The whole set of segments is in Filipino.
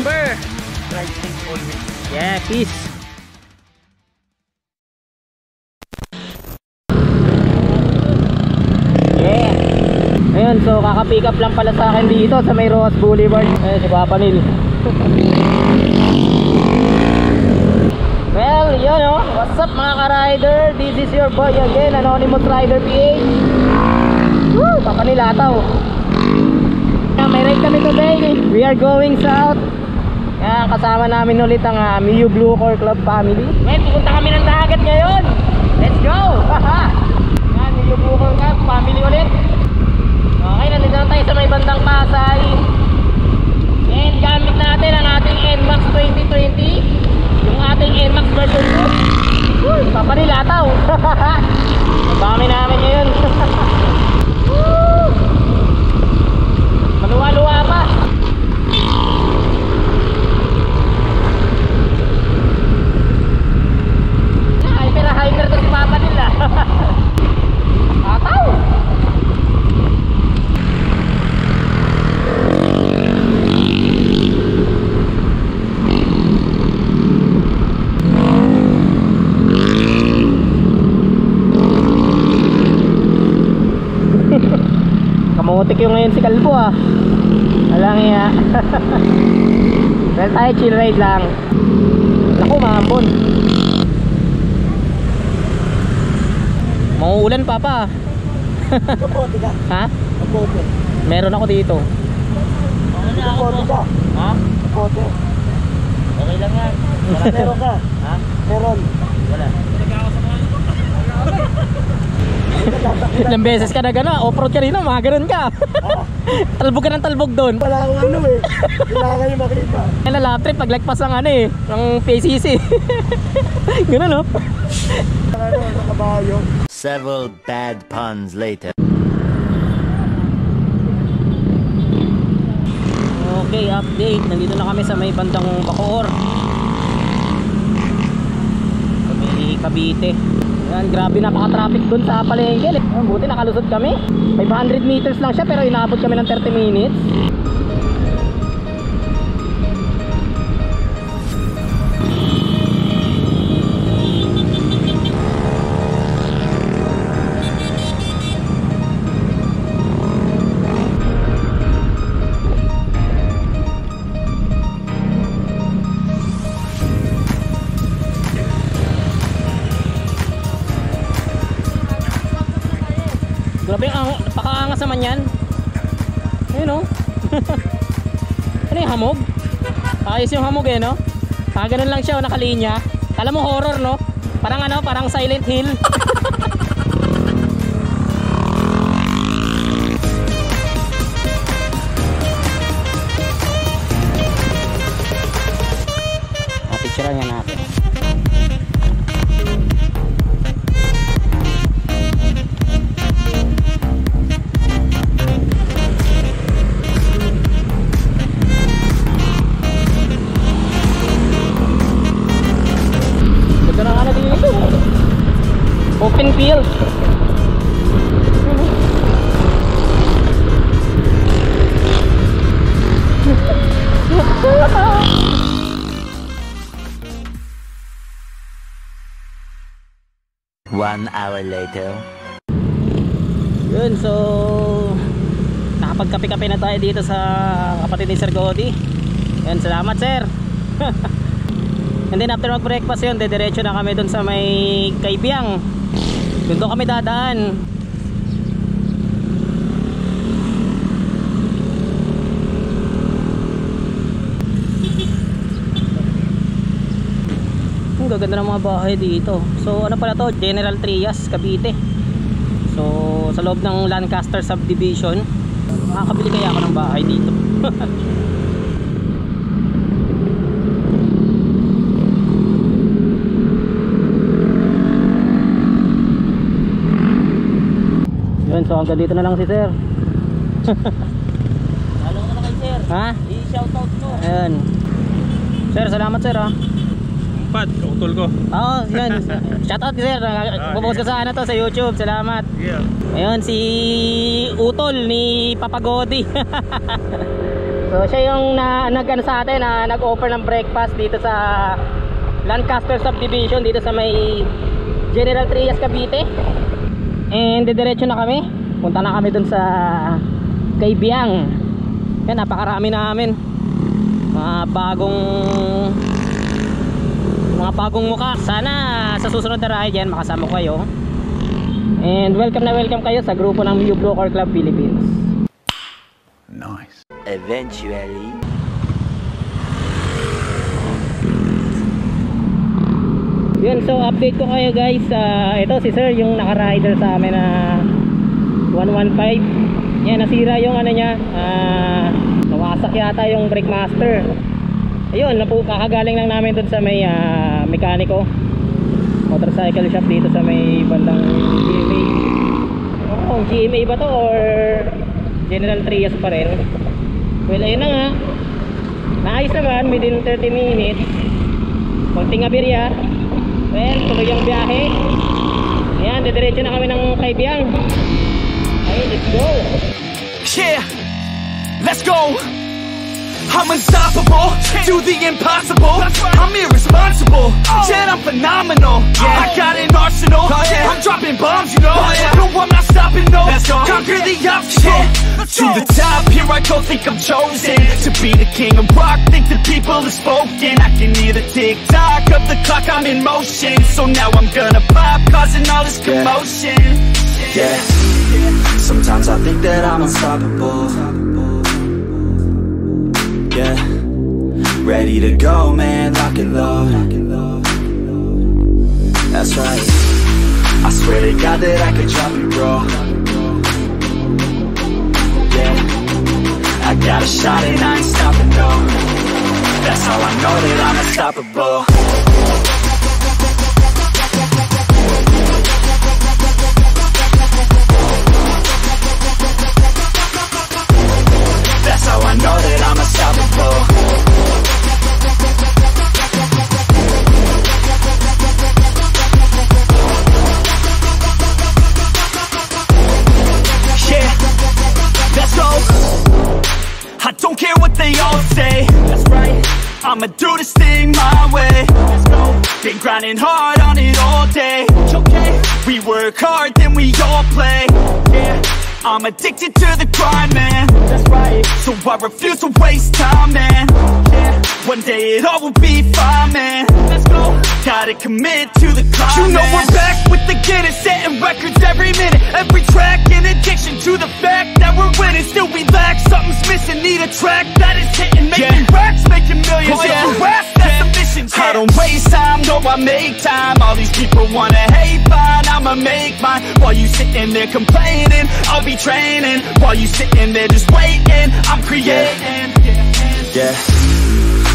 remember, Ride safe always. yeah, peace. Yeah. Ayun, so kaka-pick up lang pala sa akin dito sa may Rojas Boulevard. Ayun, si Papa Nil. Well, yun oh. What's up mga ka-rider? This is your boy again, Anonymous Rider PH. Woo! Papa Nil ataw. May ride kami today. We are going south. Yan, kasama namin ulit ang Miu Blue Core Club family. Ngayon, pupunta kami ng dagat ngayon. Let's go! Yan, Miu Blue Core Club family ulit. Okay, nandito na tayo sa may bandang Pasay. And gamit natin ang ating NMAX 2020. Yung ating NMAX version 2. Uy, papanilataw. Dami namin ngayon. Maluwa-luwa pa. Hyper to si Papa nila. Ataw. Kamutik yung ngayon si Kalbo ah. Walang iya. Well tayo chill ride lang. Naku maambon. Mauulan Papa. Kapote ka? Ha? Kapote. Meron ako dito. Kapote ka? Ha? Kapote. Okay lang yan. Meron ka? Ha? Meron. Wala. Ilang beses ka na gano'n, off-road ka rin, mga ganun ka. Talbog ka ng talbog doon. Wala akong ano eh. Kailangan yung makita. Yan na lap trip, paglagpas ng ano eh, ng PCC. Ganun no? Ano, sa kabayo. Several bad puns later. Okay, update. Nandito na kami sa may bandang Bacoor. Sa may Cavite. Yan, grabe napaka-traffic doon sa palengke. Buti nakalusot kami. 500 meters lang siya pero inabot kami ng 30 minutes. Grabe ang pakaangas naman yan. Ayun o. Ano yung hamog? Ayos yung hamog eh no. Ganun lang siya o nakalinya. Kala mo horror no. Parang ano, parang Silent Hill. Picturean nga natin. Open field. One hour later. Yun, so nakapagkape-kape na tayo dito sa kapatid ni Sir Godi. Yan, salamat sir. And then after mag-breakfast yun, dediretso na kami dun sa may Kaibiyang. Doon kami dadaan. Ang gaganda ng mga bahay dito. So ano pala to? General Trias, Cavite. So sa loob ng Lancaster Subdivision. Makakabili kaya ako ng bahay dito. So hanggang dito na lang si sir. Lalo na kay sir. Ha? I-shoutout mo. Ayun. Sir, salamat sir ha. Pat, kautol ko. Oo, yan. Shoutout sir. Bubukas ko sa ano to sa YouTube. Salamat. Yeah. Ayun si Utol ni Papa Godi. So So siya yung nag-ano sa atin, nag-offer ng breakfast dito sa Lancaster Subdivision dito sa may General Trias, Cavite. And didiretso na kami. Punta na kami dun sa Kaybiang. Yan, napakarami namin. Mga bagong mukha. Sana sa susunod na ride yan makasama ko kayo. And welcome na welcome kayo sa grupo ng New Broker Club Philippines. Nice. Eventually. Yun, so update ko kayo guys. Ito si sir yung naka-rider sa amin na 115. Yan, nasira yung ano niya, nawasak yata yung brake master. Ayun, kakagaling lang namin dun sa may mekaniko, motorcycle shop dito sa may bandang GMA. Oh, GMA ba to or General Trias pa rin? Well, ayun na nga, naayos naman within 30 minutes. Konting aberya. Well, tuloy yung biyahe. Ayan, didiretso na kami ng Kaybiang. Okay, let's go. Yeah, let's go. I'm unstoppable, do the impossible. I'm irresponsible, yet I'm phenomenal. I got an arsenal, I'm dropping bombs, you know. No, I'm not stopping, no. Conquer the obstacle. To the top, here I go, think I'm chosen to be the king of rock, think the people have spoken. I can hear the tick-tock of the clock, I'm in motion. So now I'm gonna pop, causing all this commotion. Yeah, sometimes I think that I'm unstoppable. Yeah, ready to go, man, lock and load. That's right, I swear to God that I could drop it, bro. Yeah, I got a shot and I ain't stopping, no. That's how I know that I'm unstoppable. That's how I know that I'm unstoppable. Yeah, let's go. I don't care what they all say. That's right, I'ma do this thing my way. Let's go. Been grinding hard on it all day. Okay, we work hard, then we all play. Yeah, I'm addicted to the grind, man. That's right. So I refuse to waste time, man. Yeah. One day it all will be fine, man. Let's go. Gotta commit to the climb. You know we're back with the Guinness, setting records every minute, every track. In addiction to the fact that we're winning, still we lack something's missing. Need a track that is hitting, making racks, making millions. If you ask, that's the mission. I don't waste time, no, I make time. All these people wanna hate, fine, I'ma make mine. While you sitting there complaining, I'll be training. While you sitting there just waiting, I'm creating. Yeah,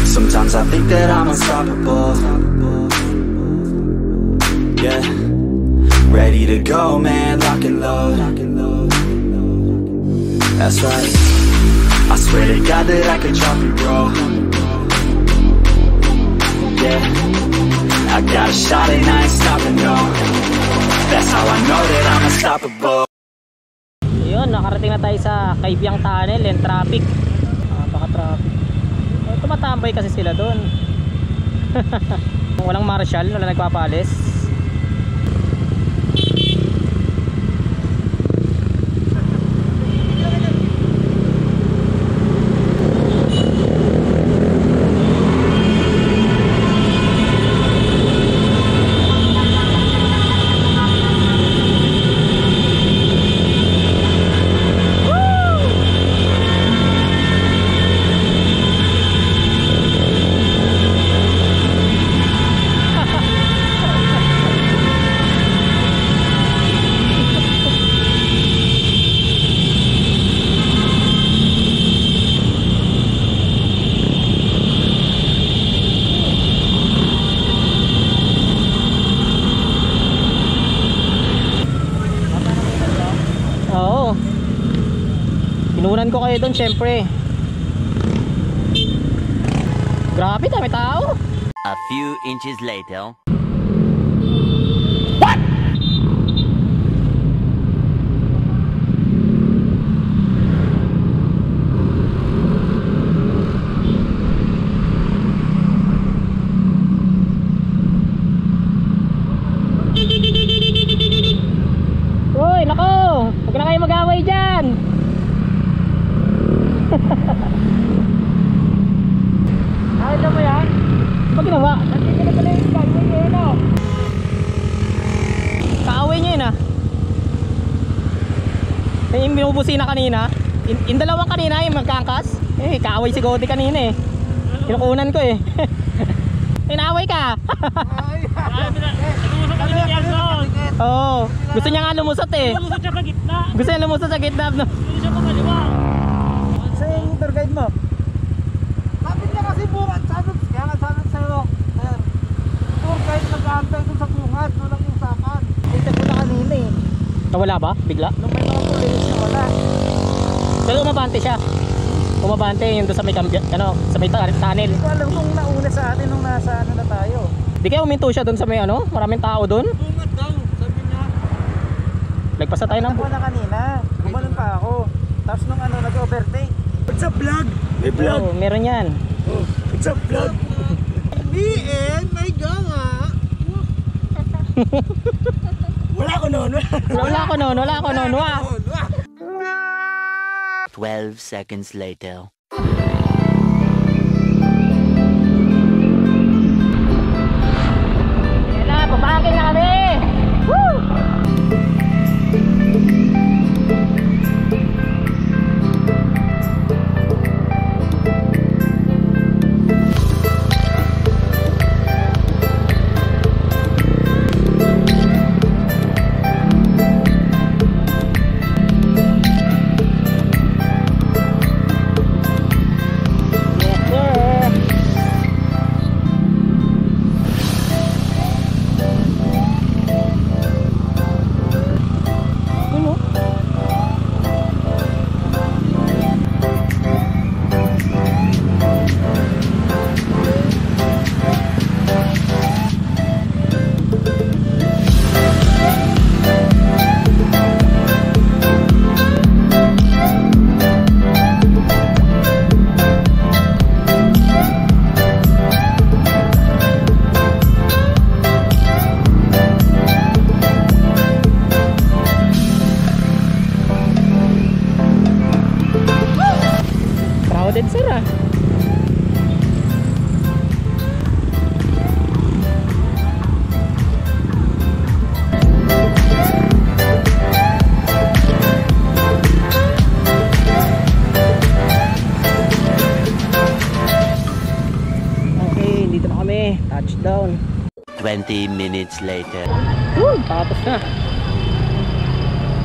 sometimes I think that I'm unstoppable. Yeah, ready to go, man, lock and load. That's right, I swear to God that I could drop it, bro. Yeah, I got a shot and I ain't stopping, no. That's how I know that I'm unstoppable. Yun, nakarating na tayo sa Kaybiang Tunnel and traffic. Napaka-traffic. Tumatambay kasi sila doon. Walang marshal, wala nagpapalis. Inunan ko kayo doon syempre. Grabe, dami tao. A few inches later. Yung binubusina kanina, yung dalawang kanina yung magkangkas. Kaaway si Gotti kanina eh. Kinukunan ko eh. Inaway ka. Oo. Gusto niya nga lumusot eh. Lumusot siya sa gitna. Gusto niya lumusot sa gitna. No? Lumusot siya pagaliwa. Sa yung tour guide mo? Sabi niya kasi bungat. Kaya nga sabi sa'yo, sir, tour guide nag-aantay dun sa bungat. Doon lang yung sakan. Kita ko na kanina eh. Nawala ba? Bigla? Nung may mga pulis na wala. Pero umabante siya. Umabante yung doon sa may sa may tunnel. Hindi ko alam kung nauna sa atin nung nasa ano na tayo. Di kaya uminto siya doon sa may maraming tao doon. Bungat daw, sabi niya. Lagpasa tayo ng Ako na kanina, gumanon pa ako. Tapos nung nag-overtake. What's up vlog? May Oo, meron yan. What's up vlog? BN, may ganga. Wala ko noon. Wala ko noon. Wah. 12 seconds later. Yan na, papakin na kami. Woo! Crowded sir ah. Okay, dito na kami. Touchdown. 20 minutes later. Tapos na.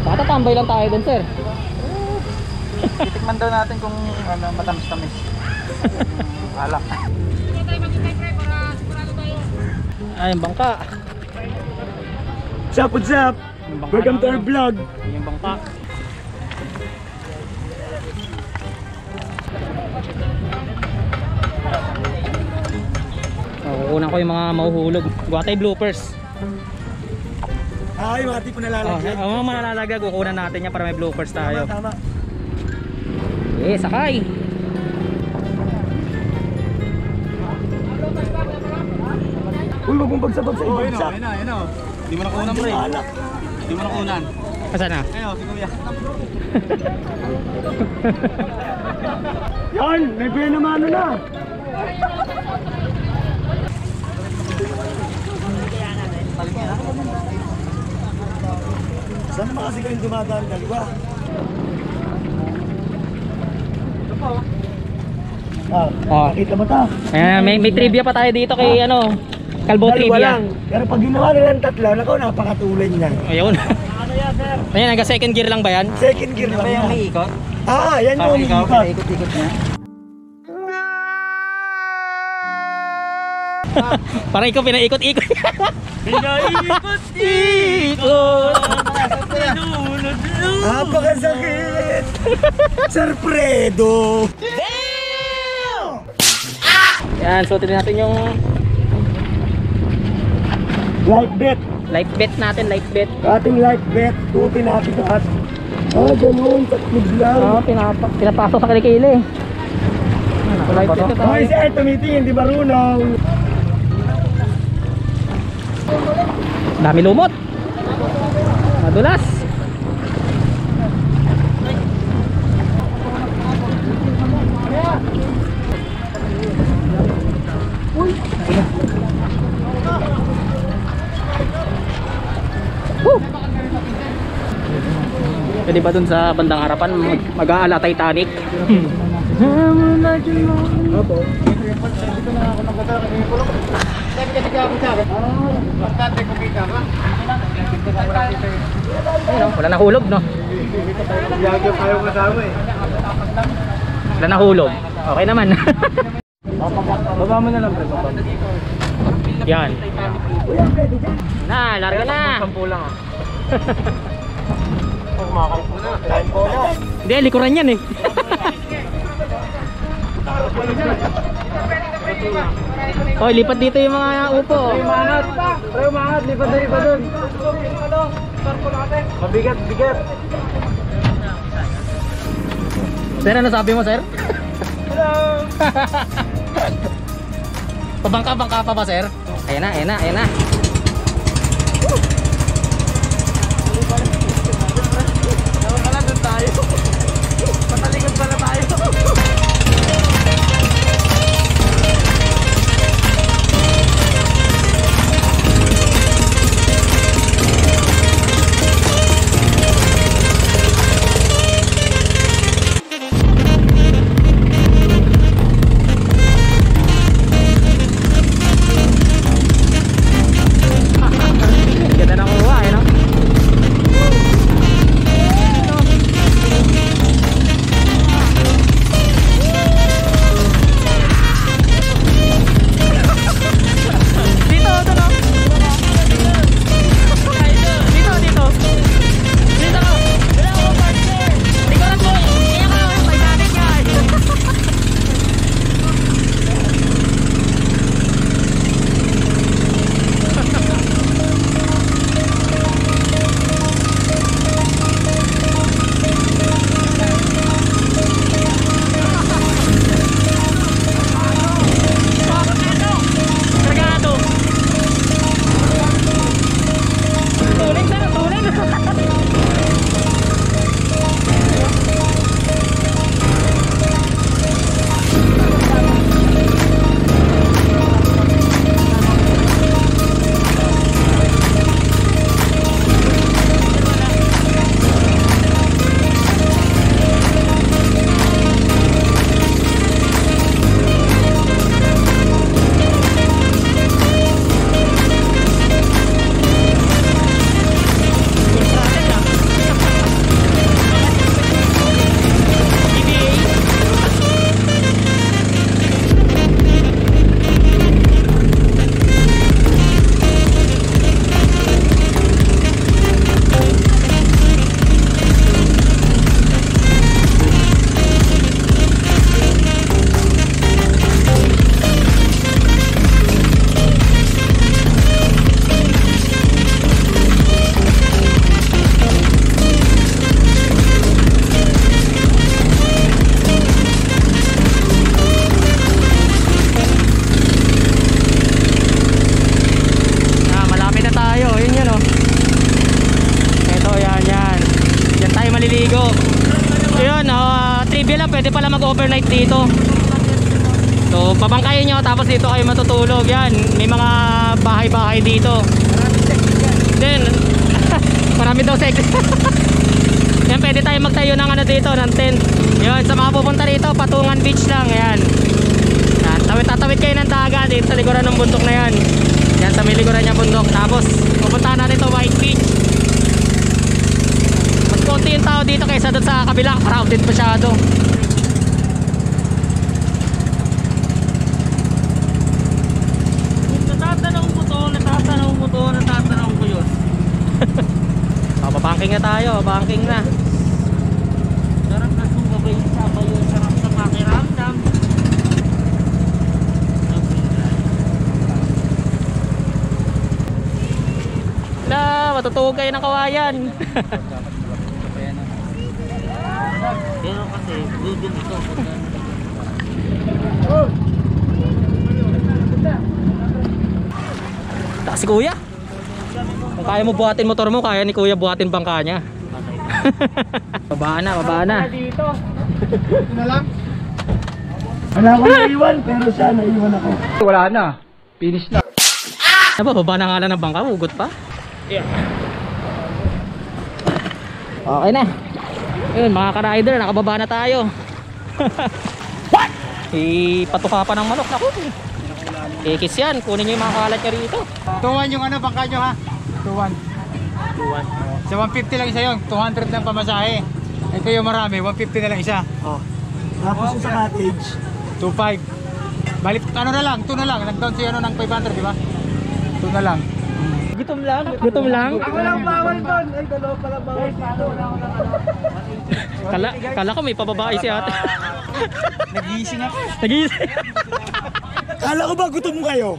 Patatambay lang tayo dun sir. Titikman daw natin kung matamis-tamis. Alak. Ay, yung bangka. What's up? Welcome to our vlog. Yung bangka. Kukunan ko yung mga mahuhulog. Gawa tayo bloopers. Ay, mga tipo nalalagyan. Mga malalagag, kukunan natin yan para may bloopers tayo. Tama. Sakay! Uy, wag mong bagsabag sa ibang sa. Ayun o. Hindi mo nakunan pre. Hindi mo nakunan. Asan na? Ayun, si kuya. Yan, may benamano na. Saan naman kasi kayong dumadaan dalawa? Oh. Kita mo ta? Ayan, may trivia pa tayo dito kay Kalbo Dalawa Trivia. lang. Pero pag ginawa nilang tatlo, nako, napakatulad niyan. Ayun. Ayan, hanggang second gear lang ba yan? Second gear lang yan. ikot? Yan yung umiikot. Ikot-ikot niya. Parang ikaw pinaikot-ikot. Pinaikot-ikot. Napakasakit. Sir Fredo. Yan, suotin natin yung Life bet. life bet natin, life bet. Ating life bet. Tutin natin lahat. Ganun. Tatlog lang. Pinapasok sa kilikili. Life bet ito. Ay, si Art tumitingin, di marunong. Dami lumot. Madulas. Pwede ba dun sa bandang harapan mag-aala Titanic? Opo. Dito na ako magkatara kasi yung kulong. Sabi kasi ka sa akin. Bakante kumita ka. Ayun, wala nahulog, no? Yagyo kayong kasama eh. Wala nahulog. Okay naman. Baba mo na lang pre. Yan. Na, larga na. Sampu lang ah. Kumakalit mo na. Time ko na. Hindi, likuran yan eh. Hoy, lipat dito yung mga upo. Umangat. Pre, umangat. Lipat na lipat dun. Mabigat, bigat. Sir, ano sabi mo, sir? Hello. Pabangka-bangka pa ba, sir? Ayan na, ayan na, ayan na. Naman pala dun tayo. Patalikod pala tayo. Ganda ng uwa, eh, no? Dito, ito, no? Dito, dito. Dito, no? Wala ako, partner. Likuran mo. Kaya ka, Titanic yan. Kargado. Tuling, sir, tuling. Malapit na tayo, yun yun, oh. Ito, yan, yan. Yan tayo maliligo. Yun, trivia lang, pwede pala mag-overnight dito. So, pabangkayin nyo, tapos dito kayo matutulog. Yan, may mga bahay-bahay dito. Then, marami daw sex. Yan, pwede tayo magtayo ng ano dito, ng tent. Yun, sa mga pupunta dito, Patungan Beach lang, yan. Yan, tatawid kayo ng dagat dito sa likuran ng bundok na yan. Yan, sa may likuran niya bundok. Tapos, pupuntahan natin ito, White Beach. Mas konti yung tao dito kaysa doon sa kabila. Crowded masyado. Natatanong ko yun. Pabanking na tayo, banking na. Sarap na sumabay sa bayo. Sarap sa pakiramdam. Wala, matutugog kayo ng kawayan. Pero kasi, dudun ito. Si kuya, kung kaya mo buhatin motor mo, kaya ni kuya buhatin bangka niya. Babaan na, babaan na. Dito. Ito na lang. Wala akong naiwan, pero siya naiwan ako. Wala na. Finish na. Ano ba, baba na nga lang ng bangka, ugot pa. Yeah. Okay na. Ayun mga ka-rider, nakababa na tayo. What? Ipatuka pa ng manok. Naku, kikis yan, kunin nyo yung mga kalat nyo rito. 2-1 yung ano, bangka nyo ha? 2-1. Sa 150 lang isa yun, 200 lang pamasahe. Ito yung marami, 150 na lang isa. Oh. Tapos yung sa cottage 2.5. Balik, ano na lang, 2 na lang. Nag-down siya ano ng 500, di ba? 2 na lang. Gutom lang? Gutom lang? Walang bawal doon. Ay, dalawa pala bawal. Kala ko may pababae si ate. Nagising ako. Nagising. Kala ko ba gutom kayo?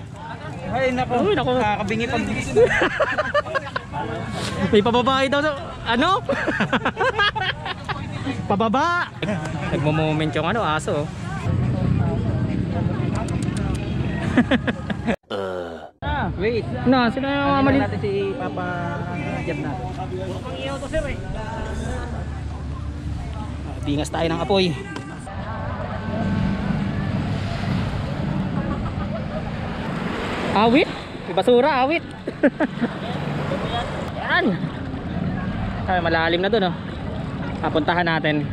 Ay, nako. Uy, nako. Kakabingi pag gising. May pababae daw. Ano? Pababa. Nagmo-moment yung ano, aso. Wait. Na, sino yung mga mali? Natin si Papa Jeff natin. Bingas tayo ng apoy. Awit? May basura, awit. Yan. Ay, malalim na dun, oh. Papuntahan natin.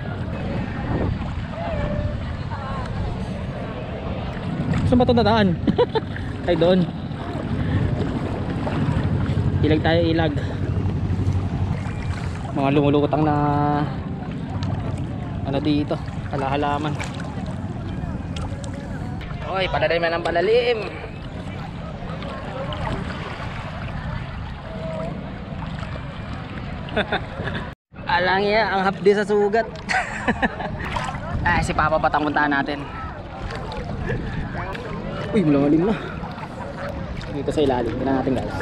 Saan ba ito dadaan? Ay, doon. Ilag tayo, ilag. Mga lumulutang na ano dito, halaman. Oy, palalim na ng palalim. Alang ya, ang hapdi sa sugat. Ay, si Papa Batang puntahan natin. Uy, malalim na. Dito sa ilalim, tingnan natin guys.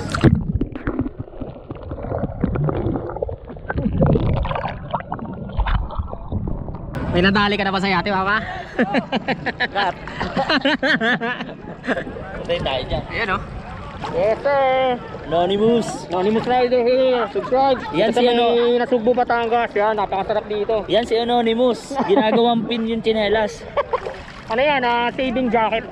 May nadali ka na ba sa yate, Papa? Kat. Patay tayo dyan. Ayan, oh. Yes, sir. Anonymous. Anonymous Rider here. Subscribe. Yan Ito si may ano? Nasugbo Batangas. Yan, napakasarap dito. Yan si Anonymous. Ginagawang pin yung tsinelas. Ano yan? Saving jacket.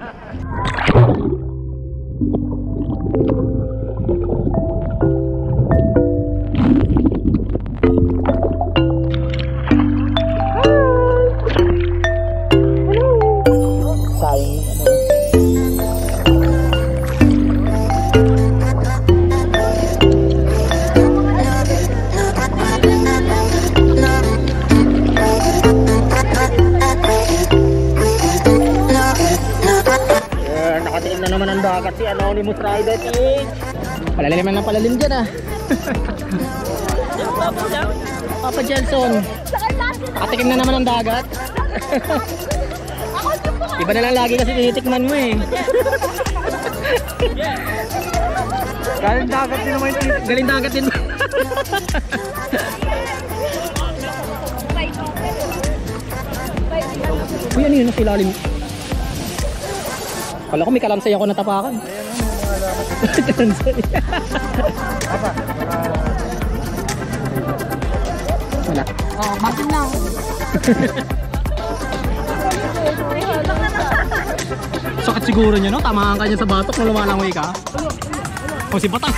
Nakatingin na naman ang dagat si Anonymous Rider PH. Palalim na palalim dyan, ah. Papa Jelson, nakatingin na naman ang dagat. Iba na lang lagi kasi tinitikman mo, eh. Galing dagat din naman yung Galing dagat din. Uy, ano yun? Nasa ilalim. Kala ko may kalamsay ako natapakan. Kalamsay. Wala. Oh, masin lang. Sakit siguro niya, no? Tamaan ka niya sa batok nung lumalangoy ka. O si Batang.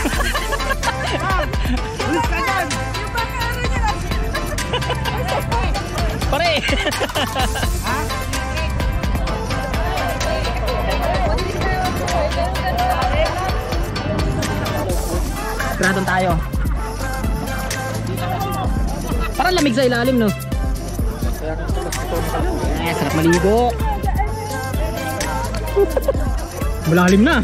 Ulis ka dyan. Pare! Ha? Tara, doon tayo. Parang lamig sa ilalim, no? Sarap maligo. Malalim na.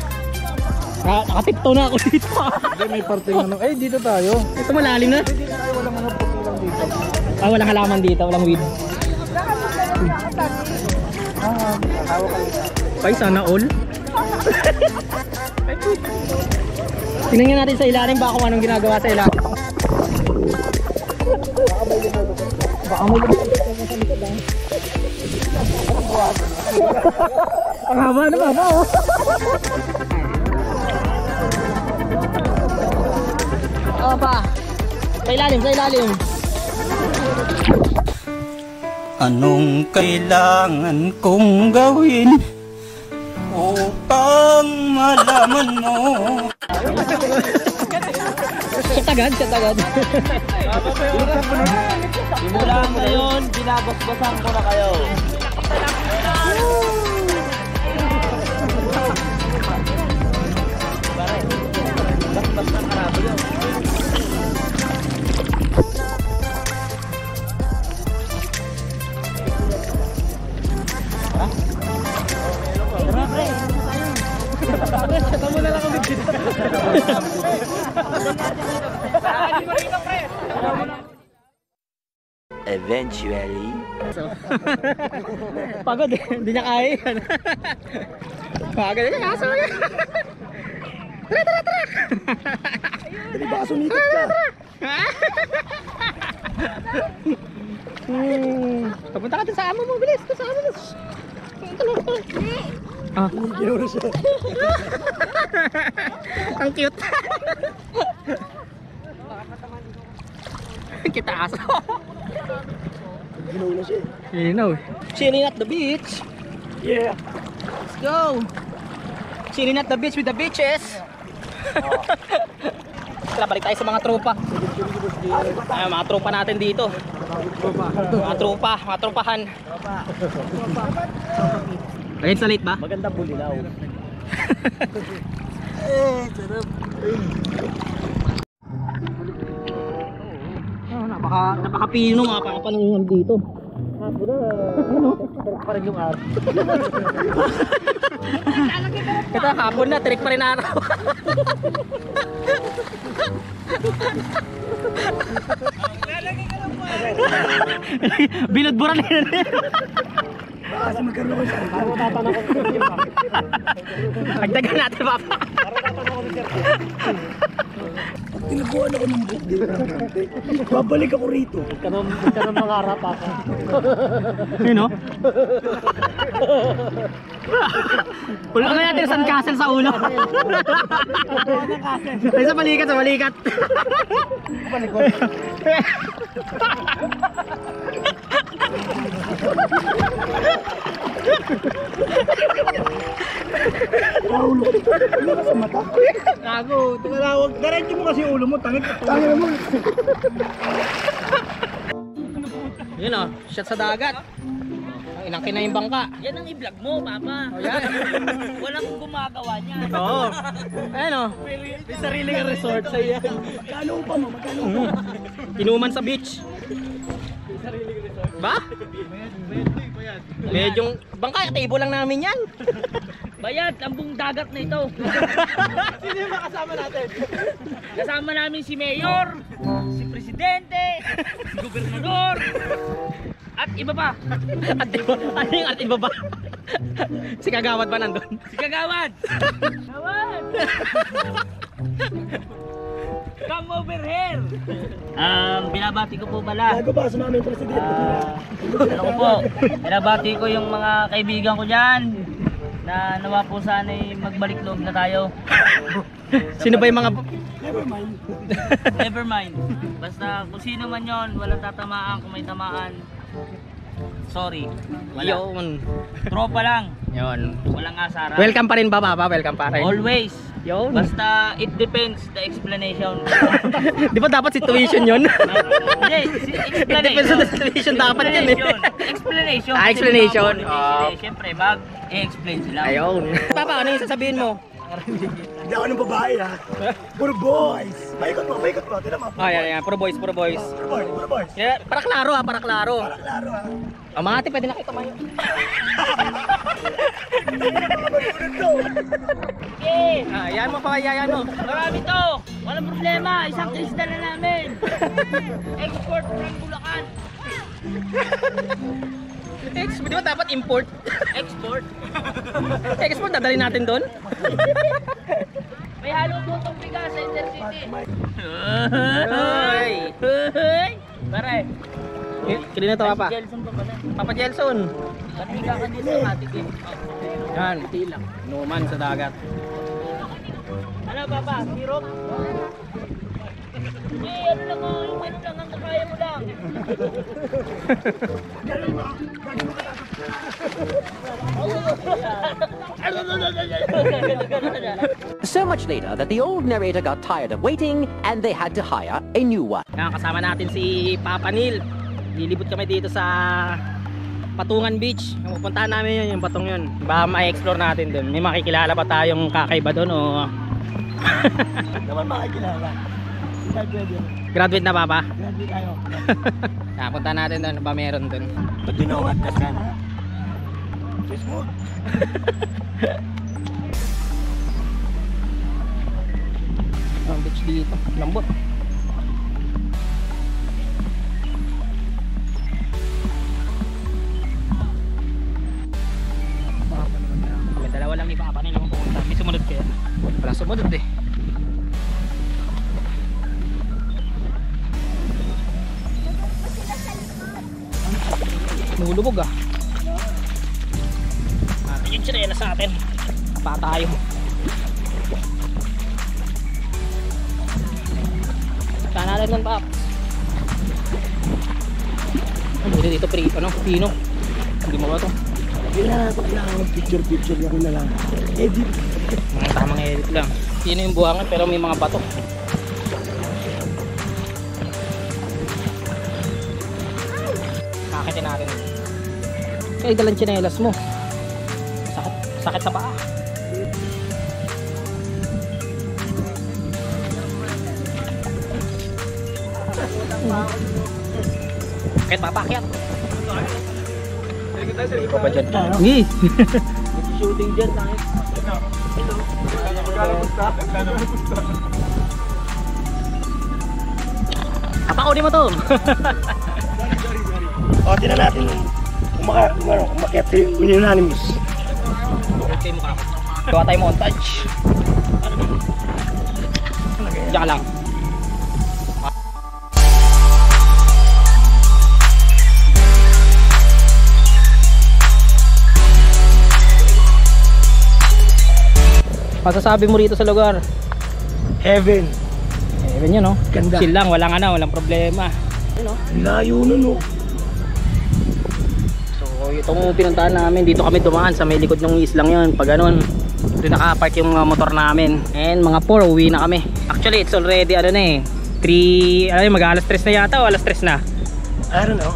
Nakatipto na ako dito. Hindi, may parting ano. Eh, dito tayo. Ito malalim na. Hindi tayo, walang ano puti lang dito. Walang halaman dito, walang weed. Tawa ka dito. Pay, sana all. Tingnan natin sa ilalim baka kung anong ginagawa sa ilalim. Baka may ang haba na ba? Oh, pa. Sa ilalim, sa ilalim. Anong kailangan kong gawin upang malaman mo? Siya tagad, siya tagad. Mula ngayon, binabasbasan ko na kayo. Basbas ng karabo yun. Tama na lang kami dito. Eventually. Pagod eh, hindi niya kaya yan. Pagod eh, kaso yan. Tara! Dali baka sumikot ka. Papunta ka din sa amo mo, bilis. Sa amo mo. Ah, Ginawa na siya. ang cute. Kita aso. Ginawa na siya. You know, chilling at the beach. Yeah. Let's go. Chilling at the beach with the bitches. Tara, balik tayo sa mga tropa. Ay, mga tropa natin dito. Mga tropahan. Lagay sa late ba? Maganda bulilaw. Sarap. Napaka-pino mga pangapanungan dito. Pa rin yung araw. Ito hapon na, tirik pa rin araw. Binudburan yun. Kasi magkaroon ko siya. Pagdagan natin, papa. Pag tinabuhan ako ng book dito, babalik ako rito. Huwag ka nang mangarap ako. Yun o? Wala ka natin sa castle sa ulo. Ay, sa balikat. Ulo ko dito. Ulo ka sa mata. Gago, tinalawag. Diretso mo kasi ulo mo. Tangin mo. Yun o, shot sa dagat. Ang inangkin na yung bangka. Yan ang i-vlog mo, Papa. O yan. Walang gumagawa niyan. Oo. Ayan o. May sarili kang resort sa iyan. Magkano pa mo? Magkano pa? Inuman sa beach. Ba? Medyong bangka, table lang namin yan. Bayad, ang buong dagat na ito. Sino yung makasama natin? Kasama namin si Mayor, si Presidente, si Gobernador, at iba pa. Ano yung at iba ba? Si Kagawad ba nandun? Si Kagawad. Kagawad! Come over here! Binabati ko po pala. Bago ba sumama yung presidente? Ano ko po, binabati ko yung mga kaibigan ko dyan na nawa po sana'y magbalik loob na tayo. Sino ba yung mga... Never mind. Never mind. Basta kung sino man yon, walang tatamaan. Kung may tamaan, sorry. Wala. Yun. Tropa lang. Yun. Walang asaran. Welcome pa rin ba, Papa? Welcome pa rin. Always. Yun. Basta it depends the explanation. Di ba dapat situation yun? Hindi, It depends on the situation dapat yan eh. Explanation. Ah, explanation. Siyempre, mag-explain sila. Ayun. Papa, ano yung sasabihin mo? Hindi ako ng babae ha. Puro boys. Paikot mo. Tignan mo. Oh, yan. Puro boys. Puro boys. Yeah, para klaro ha, para klaro. Para klaro ha. Oh, mga ate, pwede na kayo tumayo. Okay. Yan mo pa, yan mo. Marami to. Walang problema. Isang kristal na namin. Export from Bulacan. Di ba dapat import? Export. Export, dadalhin natin doon? May halo po itong bigas sa Intercity. Hoy! Hey! Pare. Kili na to, Papa. Jelson pa pala. Papa Jelson. Kanina ka din sa matik eh. Yan, tilang. Inuman sa dagat. Ano Papa? Sirop? Ano lang oh, yung ano lang ang kaya mo lang. So much later that the old narrator got tired of waiting and they had to hire a new one. Yan, kasama natin si Papa Neil. lilibot kami dito sa Patungan Beach. Yung pupuntahan namin yun, yung patong yun. Baka ma-explore natin dun. May makikilala pa tayong kakaiba dun o... Naman makikilala. Graduate na papa? Graduate tayo. Punta natin dun, ba meron dun? Pag tinawag ka sana. Facebook. Ang beach dito, lambot. Kami dalawa lang iba pa nila pupunta. May sumunod kaya? Walang sumunod eh. Nulubog ah. Yung sirena sa atin. Pa tayo. Saan natin nun pa? Dito pino. Hindi mo ba ito? Hindi na ako kailangan mag-picture ako na lang. Edit. Mga tamang edit lang. Pino yung buhangin pero may mga bato. Kakitin natin. Kaya dalang tsinelas mo. Sakit sa paa. Bakit papakyat? Ikaw pa dyan. Hindi. Shooting dyan tayo. Kapakunin mo to. O, tinan natin umakyat yung unanimous. Okay mo ka. Gawa tayo montage. Diyan ka lang. Masasabi mo rito sa lugar? Heaven. Heaven yun, no? Ganda. Chill lang, walang problema. Layo na, no? So itong pinuntahan namin, dito kami dumaan sa may likod ng islang yun. Pag ganun, doon nakapark yung motor namin. And mga 4, uwi na kami. Actually it's already mag-alas 3 na yata o alas 3 na? I don't know.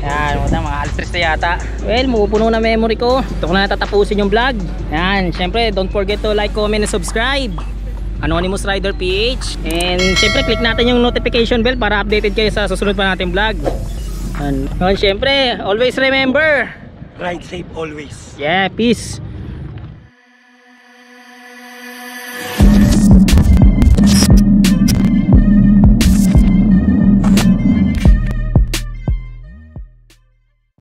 Yan, mga alas 3 na yata. Well, mapupuno na memory ko. Ito ko na natatapusin yung vlog. Yan, syempre don't forget to like, comment, and subscribe. Anonymous Rider PH. And syempre click natin yung notification bell para updated kayo sa susunod pa nating vlog. And syempre always remember, Ride safe always. yeah, peace.